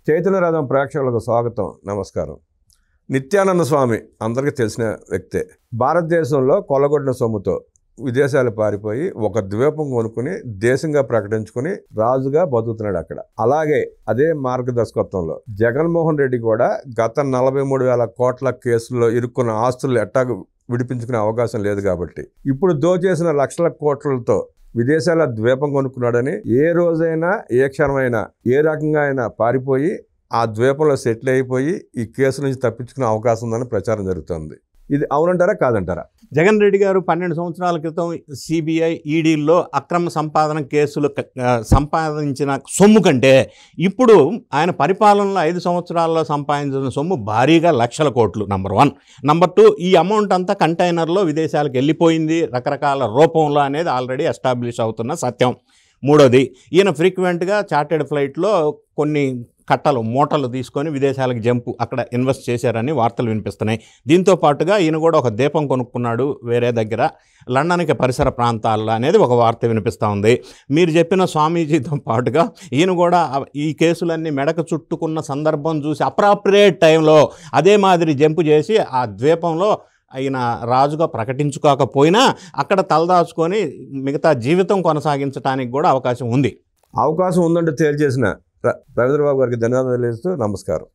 చైతన్య రథం ప్రేక్షకులకు స్వాగతం, నమస్కారం. నిత్యానంద స్వామి అందరికీ తెలిసిన వ్యక్తే. భారతదేశంలో కొల్లగొట్టిన సొమ్ముతో విదేశాలు పారిపోయి ఒక ద్వీపం కొనుక్కుని దేశంగా ప్రకటించుకుని రాజుగా బతుకుతున్నాడు అక్కడ. అలాగే అదే మార్గదర్శకత్వంలో జగన్మోహన్ రెడ్డి కూడా గత 43,000 కోట్ల కేసుల్లో ఇరుక్కున్న ఆస్తులు ఎట్టాగు విడిపించుకునే అవకాశం లేదు కాబట్టి ఇప్పుడు దోచేసిన లక్షల కోట్లతో విదేశాల ద్వీపం కొనుక్కున్నాడని ఏ రోజైనా ఏ క్షణమైనా ఏ రకంగా అయినా పారిపోయి ఆ ద్వీపంలో సెటిల్ అయిపోయి ఈ కేసు నుంచి తప్పించుకునే అవకాశం ఉందని ప్రచారం జరుగుతుంది. ఇది అవునంటారా కాదంటారా? జగన్ రెడ్డి గారు 12 సంవత్సరాల క్రితం సిబిఐ ఈడీల్లో అక్రమ సంపాదన కేసులు సంపాదించిన సొమ్ము కంటే ఇప్పుడు ఆయన పరిపాలనలో 5 సంవత్సరాల్లో సంపాదించిన సొమ్ము భారీగా లక్షల కోట్లు. నంబర్ 1. నంబర్ 2, ఈ అమౌంట్ అంతా కంటైనర్లో విదేశాలకు వెళ్ళిపోయింది రకరకాల రూపంలో అనేది ఆల్రెడీ ఎస్టాబ్లిష్ అవుతున్న సత్యం. మూడోది, ఈయన ఫ్రీక్వెంట్గా చార్టెడ్ ఫ్లైట్లో కొన్ని కట్టలు మూటలు తీసుకొని విదేశాలకు జంపు అక్కడ ఇన్వెస్ట్ చేశారని వార్తలు వినిపిస్తున్నాయి. దీంతో పాటుగా ఈయన కూడా ఒక దీపం కొనుక్కున్నాడు వేరే దగ్గర లండన్కి పరిసర ప్రాంతాల్లో అనేది ఒక వార్త వినిపిస్తూ ఉంది. మీరు చెప్పిన స్వామీజీతో పాటుగా ఈయన కూడా ఈ కేసులన్నీ మెడకు చుట్టుకున్న సందర్భం చూసి అప్రాప్రియేట్ టైంలో అదే మాదిరి జంపు చేసి ఆ ద్వీపంలో ఆయన రాజుగా ప్రకటించుకోకపోయినా అక్కడ తలదాచుకొని మిగతా జీవితం కొనసాగించడానికి కూడా అవకాశం ఉంది. అవకాశం ఉందంటే తేల్చేసిన రవీంద్రబాబు గారికి ధన్యవాదాలు తెలుస్తూ నమస్కారం.